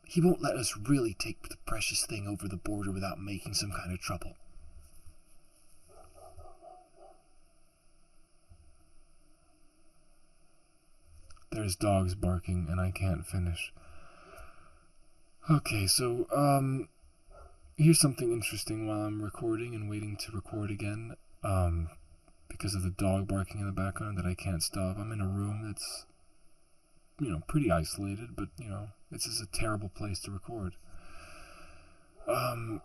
He won't let us really take the precious thing over the border without making some kind of trouble. There's dogs barking and I can't finish. Okay, so, here's something interesting while I'm recording and waiting to record again, because of the dog barking in the background that I can't stop. I'm in a room that's, pretty isolated, but, this is a terrible place to record. The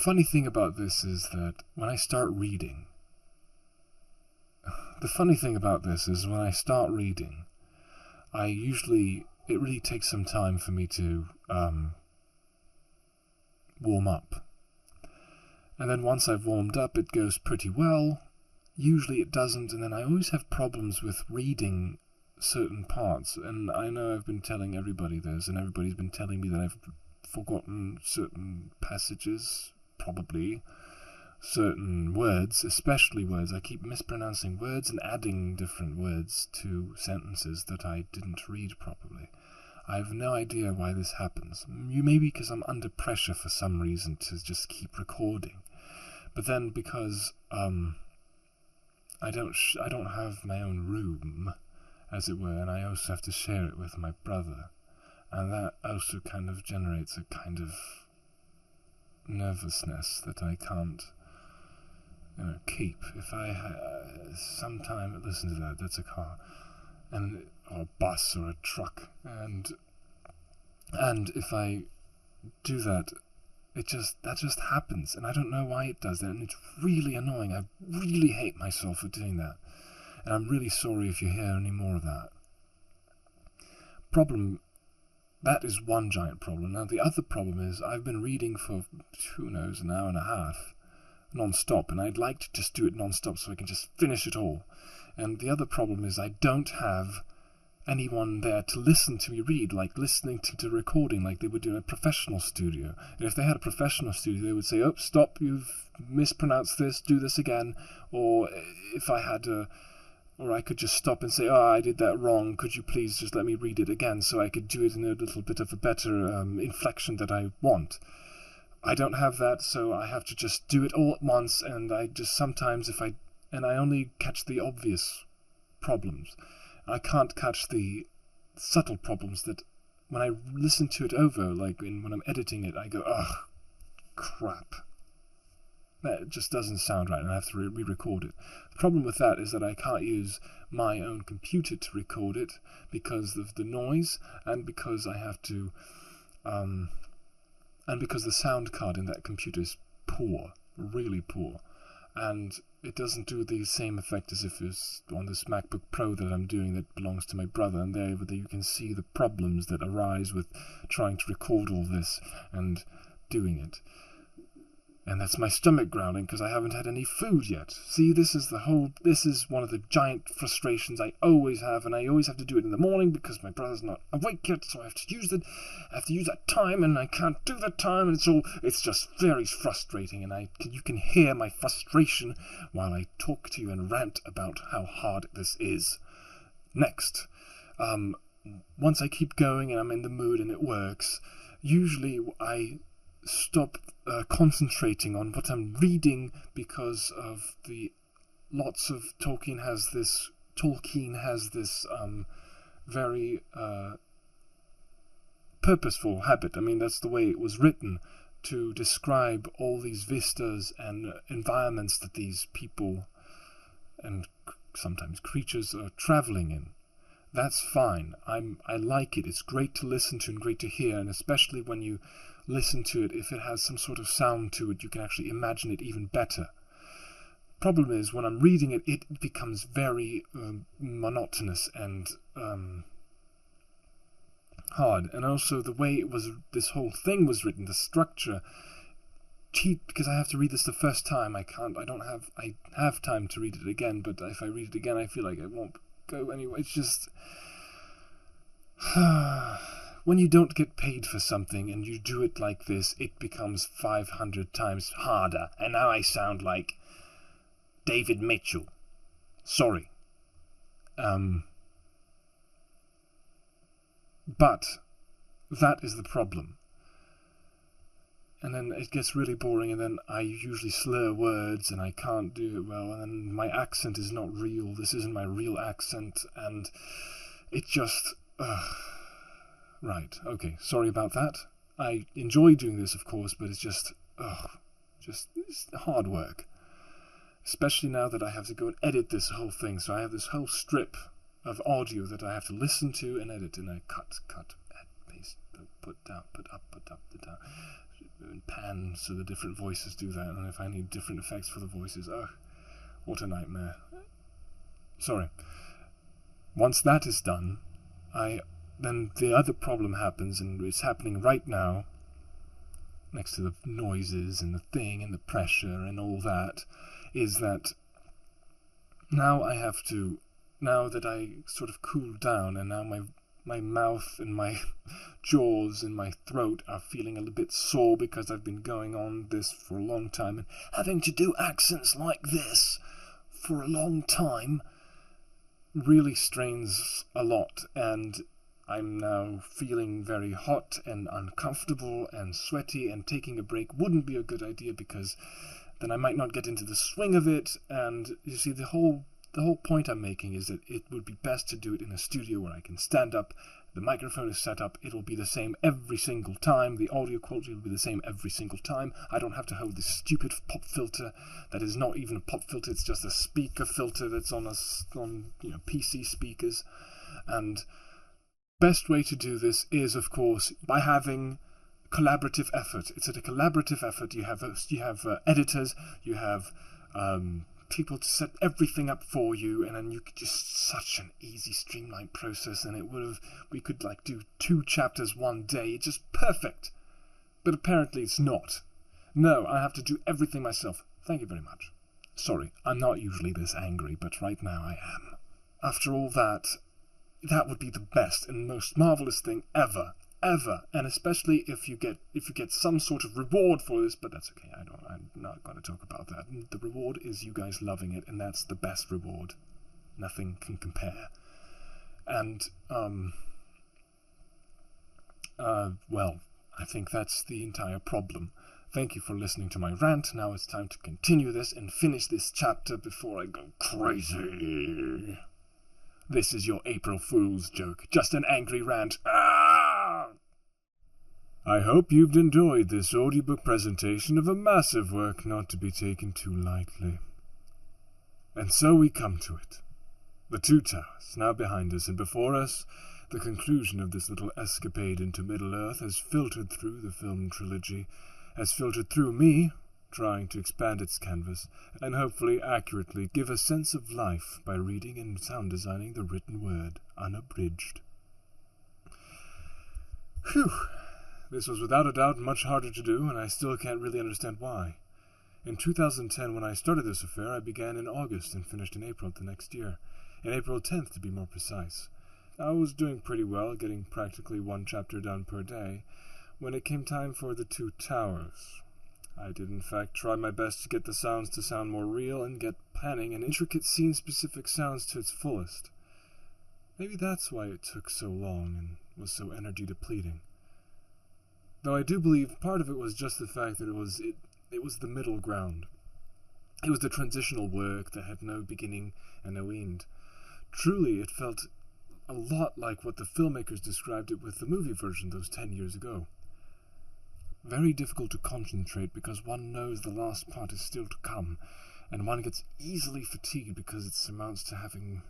funny thing about this is that when I start reading, it really takes some time for me to warm up. And then once I've warmed up, it goes pretty well. Usually it doesn't, and then I always have problems with reading certain parts. And I know I've been telling everybody this, and everybody's been telling me that I've forgotten certain passages, probably. Certain words, especially words. I keep mispronouncing words and adding different words to sentences that I didn't read properly. I have no idea why this happens. Maybe because I'm under pressure for some reason to just keep recording. But then because I don't have my own room, as it were, and I also have to share it with my brother, and that also kind of generates a kind of nervousness that I can't keep. If I sometime listen to that, that's a car, or a bus or a truck, and if I do that, that just happens, and I don't know why it does that, and it's really annoying. I really hate myself for doing that, and I'm really sorry if you hear any more of that. That is one giant problem. Now the other problem is I've been reading for, who knows, an hour and a half, non-stop, and I'd like to just do it non-stop so I can just finish it all. And the other problem is I don't have anyone there to listen to me read, like listening to the recording like they would do in a professional studio. And if they had a professional studio, they would say, oh, stop, you've mispronounced this, do this again. Or if I had or I could just stop and say, oh, I did that wrong, could you please just let me read it again so I could do it in a little bit of a better inflection that I want. I don't have that, so I have to just do it all at once, and I just sometimes, I only catch the obvious problems. I can't catch the subtle problems that when I listen to it over, like when I'm editing it, I go, ugh, crap. That just doesn't sound right, and I have to re-record it. The problem with that is that I can't use my own computer to record it because of the noise, and because I have to, and because the sound card in that computer is poor, really poor. and it doesn't do the same effect as if it's on this MacBook Pro that I'm doing that belongs to my brother, and there you can see the problems that arise with trying to record all this and doing it. And that's my stomach growling because I haven't had any food yet. See, this is one of the giant frustrations I always have, and I always have to do it in the morning because my brother's not awake yet, so I have to use that time, and I can't do that time, and it's just very frustrating, and you can hear my frustration while I talk to you and rant about how hard this is. Next, once I keep going and I'm in the mood and it works, usually I stop concentrating on what I'm reading because of the lots of Tolkien has this very purposeful habit. I mean, that's the way it was written, to describe all these vistas and environments that these people and sometimes creatures are traveling in. That's fine. I like it. It's great to listen to and great to hear, and especially when you listen to it, if it has some sort of sound to it, you can actually imagine it even better. Problem is, when I'm reading it, it becomes very monotonous and hard. And also the way this whole thing was written, the structure, because I have to read this the first time. I have time to read it again, but if I read it again, I feel like it won't go anywhere. It's just when you don't get paid for something and you do it like this, it becomes 500 times harder. And now I sound like David Mitchell. Sorry. But that is the problem. And then it gets really boring, and then I usually slur words, and I can't do it well, and then my accent is not real. This isn't my real accent, and it just... Right, okay, sorry about that. I enjoy doing this, of course, but it's just it's hard work. Especially now that I have to go and edit this whole thing, so I have this whole strip of audio that I have to listen to and edit, and I cut, add, paste, put down, put up, down, and pan so the different voices do that, and if I need different effects for the voices, what a nightmare. Sorry. Once that is done, then the other problem happens, and it's happening right now, next to the noises and the thing and the pressure and all that, is that now that I sort of cooled down, and now my mouth and my jaws and my throat are feeling a little bit sore because I've been going on this for a long time, and having to do accents like this for a long time really strains a lot, and I'm now feeling very hot and uncomfortable and sweaty, and taking a break wouldn't be a good idea because then I might not get into the swing of it. And you see, the whole point I'm making is that it would be best to do it in a studio where I can stand up, the microphone is set up, it'll be the same every single time, the audio quality will be the same every single time. I don't have to hold this stupid pop filter that is not even a pop filter, it's just a speaker filter that's on PC speakers. And best way to do this is, of course, by having collaborative effort. It's a collaborative effort. You have editors, you have people to set everything up for you, and then you could just such an easy, streamlined process, and we could do 2 chapters one day. It's just perfect. But apparently it's not. No, I have to do everything myself. Thank you very much. Sorry, I'm not usually this angry, but right now I am. After all that would be the best and most marvelous thing ever, and especially if you get some sort of reward for this. But that's okay. I'm not going to talk about that. The reward is you guys loving it, and that's the best reward. Nothing can compare. And well, I think that's the entire problem. Thank you for listening to my rant. Now it's time to continue this and finish this chapter before I go crazy. This is your April Fool's joke. Just an angry rant. Ah! I hope you've enjoyed this audiobook presentation of a massive work not to be taken too lightly. And so we come to it. The 2 towers, now behind us and before us, the conclusion of this little escapade into Middle-earth has filtered through the film trilogy, has filtered through me, trying to expand its canvas and hopefully accurately give a sense of life by reading and sound designing the written word unabridged. Phew! This was without a doubt much harder to do, and I still can't really understand why. In 2010, when I started this affair, I began in August and finished in April the next year. In April 10th, to be more precise. I was doing pretty well, getting practically one chapter done per day, when it came time for the 2 towers. I did in fact try my best to get the sounds to sound more real and get panning and intricate scene-specific sounds to its fullest. Maybe that's why it took so long and was so energy-depleting. Though I do believe part of it was just the fact that it was the middle ground. It was the transitional work that had no beginning and no end. Truly, it felt a lot like what the filmmakers described it with the movie version those 10 years ago. Very difficult to concentrate because one knows the last part is still to come, and one gets easily fatigued because it amounts to having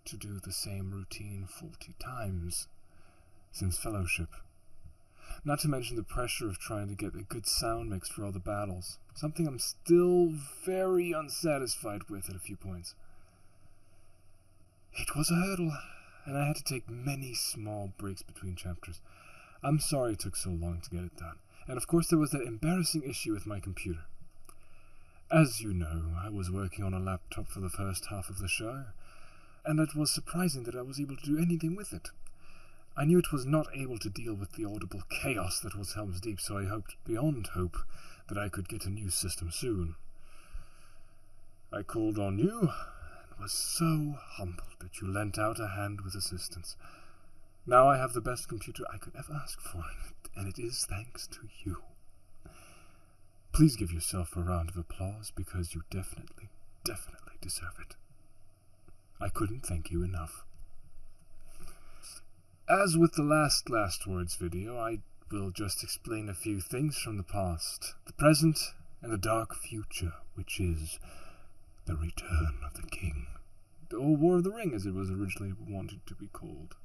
to do the same routine 40 times since Fellowship. Not to mention the pressure of trying to get a good sound mix for all the battles, something I'm still very unsatisfied with at a few points. It was a hurdle, and I had to take many small breaks between chapters. I'm sorry it took so long to get it done. And of course there was that embarrassing issue with my computer. As you know, I was working on a laptop for the first half of the show, and it was surprising that I was able to do anything with it. I knew it was not able to deal with the audible chaos that was Helm's Deep, so I hoped beyond hope that I could get a new system soon. I called on you, and was so humbled that you lent out a hand with assistance. Now I have the best computer I could ever ask for, and it is thanks to you. Please give yourself a round of applause, because you definitely deserve it. I couldn't thank you enough. As with the last words video, I will just explain a few things from the past, the present, and the dark future, which is the Return of the King, or War of the Ring as it was originally wanted to be called.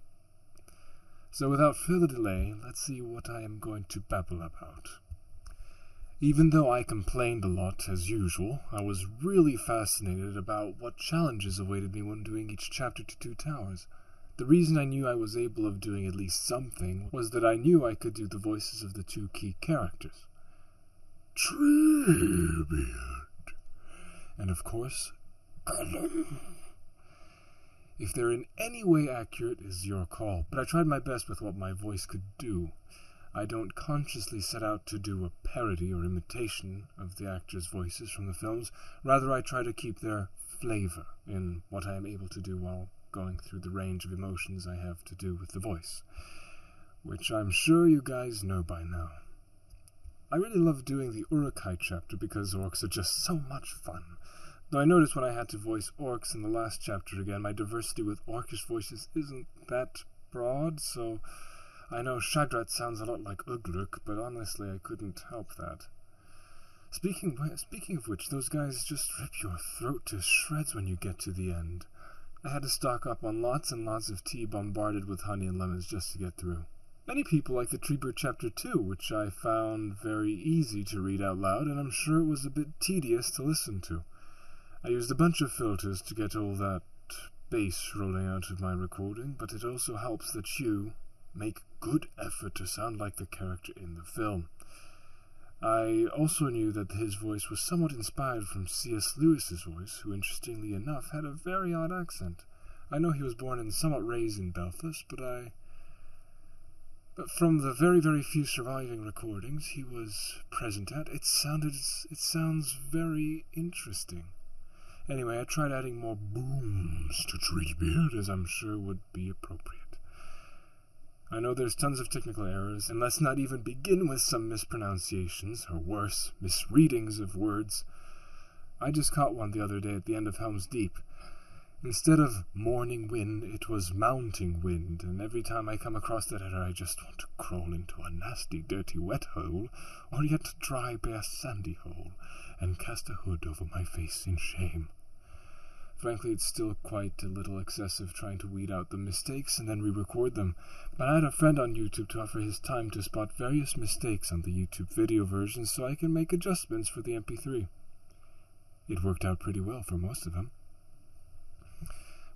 So without further delay, let's see what I am going to babble about. Even though I complained a lot as usual, I was really fascinated about what challenges awaited me when doing each chapter to 2 towers. The reason I knew I was able of doing at least something was that I knew I could do the voices of the 2 key characters. Treebeard. And of course, Gollum. If they're in any way accurate is your call, but I tried my best with what my voice could do. I don't consciously set out to do a parody or imitation of the actors' voices from the films. Rather, I try to keep their flavor in what I am able to do while going through the range of emotions I have to do with the voice, which I'm sure you guys know by now. I really love doing the Uruk-hai chapter because orcs are just so much fun. Though I noticed when I had to voice orcs in the last chapter again, my diversity with orcish voices isn't that broad, so I know Shagrat sounds a lot like Ugluk, but honestly I couldn't help that. Speaking of which, those guys just rip your throat to shreds when you get to the end. I had to stock up on lots and lots of tea bombarded with honey and lemons just to get through. Many people like the Treebeard Chapter 2, which I found very easy to read out loud, and I'm sure it was a bit tedious to listen to. I used a bunch of filters to get all that bass rolling out of my recording, but it also helps that you make good effort to sound like the character in the film. I also knew that his voice was somewhat inspired from C.S. Lewis's voice, who, interestingly enough, had a very odd accent. I know he was born and somewhat raised in Belfast, but from the very, very few surviving recordings he was present at, it sounds very interesting. Anyway, I tried adding more booms to Treebeard, as I'm sure would be appropriate. I know there's tons of technical errors, and let's not even begin with some mispronunciations, or worse, misreadings of words. I just caught one the other day at the end of Helm's Deep. Instead of morning wind, it was mounting wind, and every time I come across that error, I just want to crawl into a nasty, dirty, wet hole, or yet a dry, bare, sandy hole, and cast a hood over my face in shame. Frankly, it's still quite a little excessive trying to weed out the mistakes and then re-record them, but I had a friend on YouTube to offer his time to spot various mistakes on the YouTube video version so I can make adjustments for the MP3. It worked out pretty well for most of them.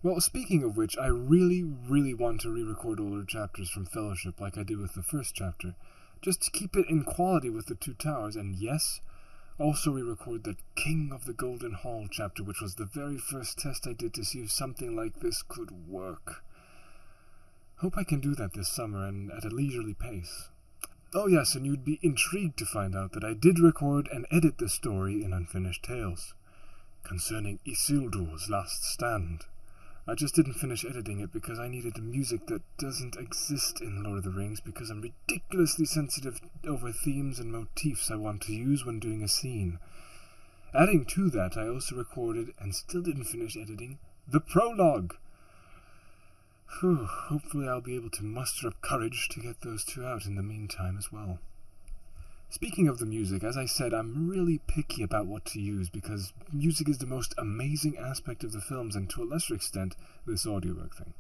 Well, speaking of which, I really want to re-record older chapters from Fellowship like I did with the first chapter, just to keep it in quality with the Two Towers, and yes, also re-record the King of the Golden Hall chapter, which was the very first test I did to see if something like this could work. Hope I can do that this summer and at a leisurely pace. Oh yes, and you'd be intrigued to find out that I did record and edit the story in Unfinished Tales, concerning Isildur's last stand. I just didn't finish editing it because I needed music that doesn't exist in Lord of the Rings because I'm ridiculously sensitive over themes and motifs I want to use when doing a scene. Adding to that, I also recorded, and still didn't finish editing, the prologue. Hopefully I'll be able to muster up courage to get those two out in the meantime as well. Speaking of the music, as I said, I'm really picky about what to use because music is the most amazing aspect of the films and to a lesser extent, this audiobook thing.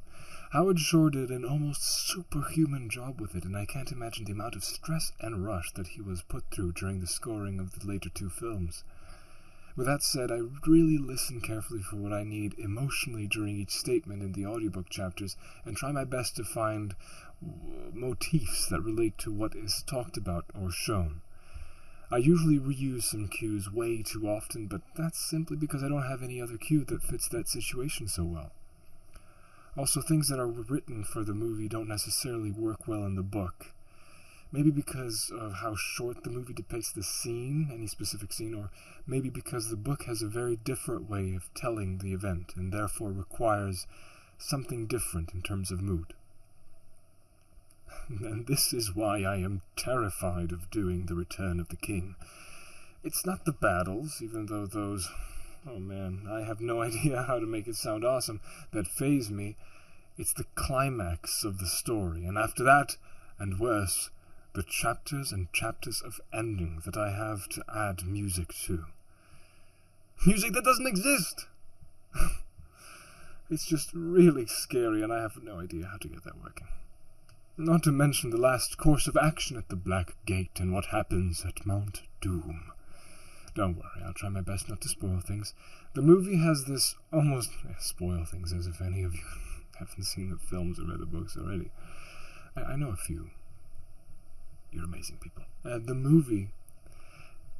Howard Shore did an almost superhuman job with it, and I can't imagine the amount of stress and rush that he was put through during the scoring of the later two films. With that said, I really listen carefully for what I need emotionally during each statement in the audiobook chapters and try my best to find motifs that relate to what is talked about or shown. I usually reuse some cues way too often, but that's simply because I don't have any other cue that fits that situation so well. Also, things that are written for the movie don't necessarily work well in the book. Maybe because of how short the movie depicts the scene, any specific scene, or maybe because the book has a very different way of telling the event and therefore requires something different in terms of mood. And this is why I am terrified of doing The Return of the King. It's not the battles, even though those, oh man, I have no idea how to make it sound awesome, that faze me. It's the climax of the story, and after that, and worse, the chapters and chapters of ending that I have to add music to. Music that doesn't exist! It's just really scary, and I have no idea how to get that working. Not to mention the last course of action at the Black Gate and what happens at Mount Doom. Don't worry, I'll try my best not to spoil things. The movie has this almost... spoil things as if any of you haven't seen the films or read the books already. I know a few. You're amazing people. The movie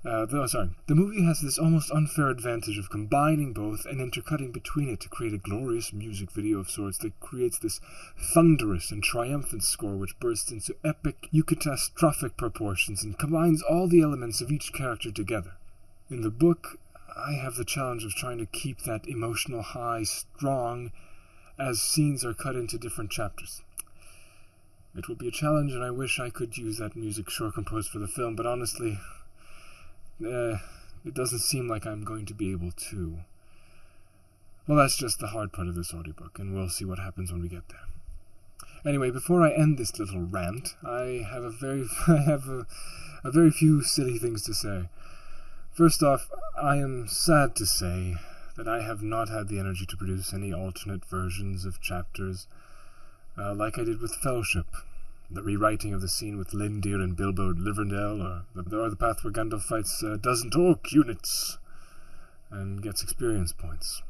has this almost unfair advantage of combining both and intercutting between it to create a glorious music video of sorts that creates this thunderous and triumphant score which bursts into epic, eucatastrophic proportions and combines all the elements of each character together. In the book, I have the challenge of trying to keep that emotional high strong as scenes are cut into different chapters. It will be a challenge, and I wish I could use that music Shore composed for the film, but honestly, it doesn't seem like I'm going to be able to. Well, that's just the hard part of this audiobook, and we'll see what happens when we get there. Anyway, before I end this little rant, I have a very few silly things to say. First off, I am sad to say that I have not had the energy to produce any alternate versions of chapters, like I did with Fellowship, the rewriting of the scene with Lindir and Bilbo Liverndale, or the path where Gandalf fights a dozen orc units and gets experience points.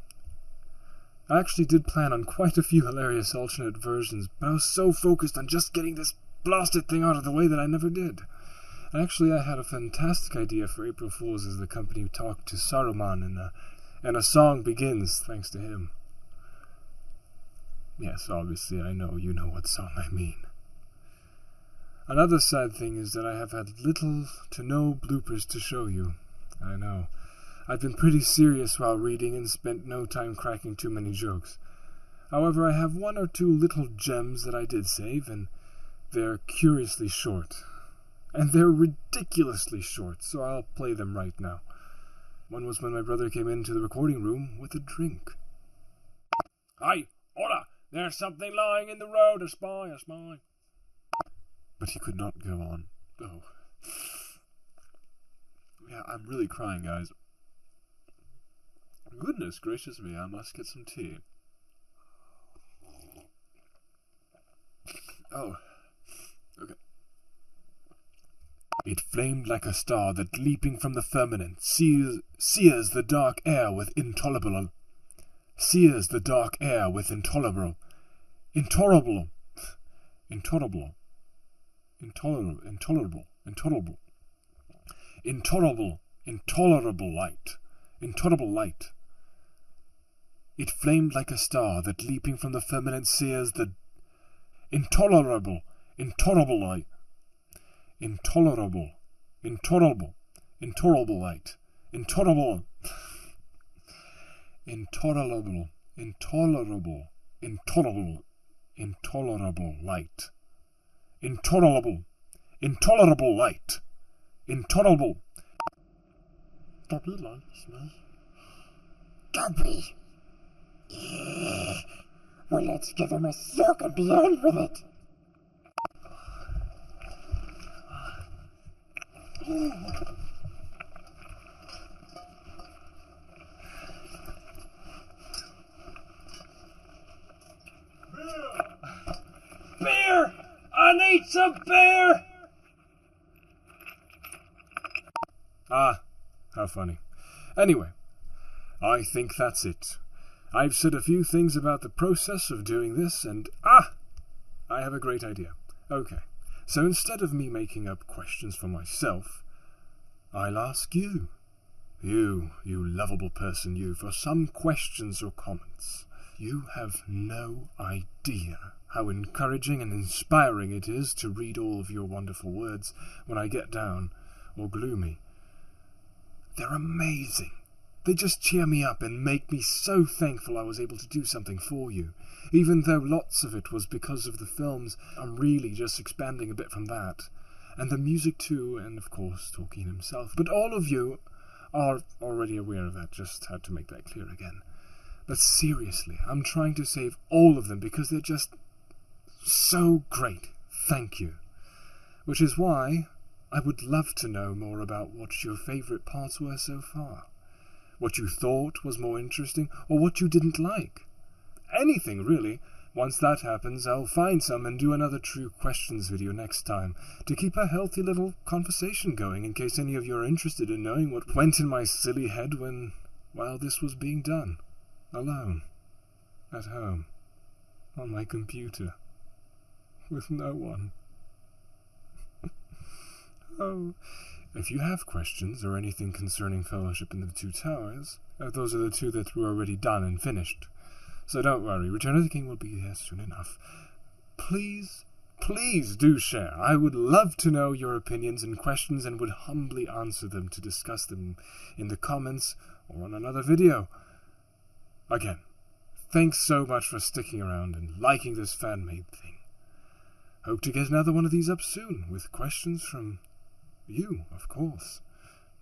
I actually did plan on quite a few hilarious alternate versions, but I was so focused on just getting this blasted thing out of the way that I never did. Actually, I had a fantastic idea for April Fools as the company talked to Saruman, and a song begins thanks to him. Yes, obviously, I know you know what song I mean. Another sad thing is that I have had little to no bloopers to show you. I know. I've been pretty serious while reading and spent no time cracking too many jokes. However, I have one or two little gems that I did save, and they're curiously short. And they're ridiculously short, so I'll play them right now. One was when my brother came into the recording room with a drink. "Hi, hola! There's something lying in the road, a spy, a spy." But he could not go on. Oh. Yeah, I'm really crying, guys. Goodness gracious me, I must get some tea. Oh, okay. It flamed like a star that, leaping from the firmament, sears the dark air with intolerable, intolerable, intolerable light. It flamed like a star that, leaping from the firmament, sears the intolerable light. Intolerable light. Don't be like this, man. Don't be. Well, let's give him a soak and be on with it. Beer! I need some beer! Ah, how funny. Anyway, I think that's it. I've said a few things about the process of doing this, and I have a great idea. Okay, so instead of me making up questions for myself, I'll ask you, you lovable person, you, for some questions or comments. You have no idea how encouraging and inspiring it is to read all of your wonderful words when I get down or gloomy. They're amazing. They just cheer me up and make me so thankful I was able to do something for you. Even though lots of it was because of the films, I'm really just expanding a bit from that. And the music too, and of course Tolkien himself. But all of you are already aware of that, just had to make that clear again. But seriously, I'm trying to save all of them because they're just so great. Thank you. Which is why I would love to know more about what your favourite parts were so far. What you thought was more interesting, or what you didn't like. Anything, really. Once that happens, I'll find some and do another True Questions video next time, to keep a healthy little conversation going in case any of you are interested in knowing what went in my silly head while this was being done. Alone. At home. On my computer. With no one. Oh, if you have questions or anything concerning Fellowship in the Two Towers, those are the two that were already done and finished. So don't worry, Return of the King will be here soon enough. Please do share. I would love to know your opinions and questions and would humbly answer them to discuss them in the comments or on another video. Again, thanks so much for sticking around and liking this fan-made thing. Hope to get another one of these up soon, with questions from you, of course.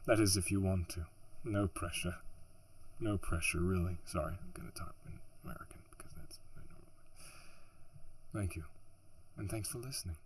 That is, if you want to. No pressure. No pressure, really. Sorry, I'm going to talk in American, because that's my normal. Thank you, and thanks for listening.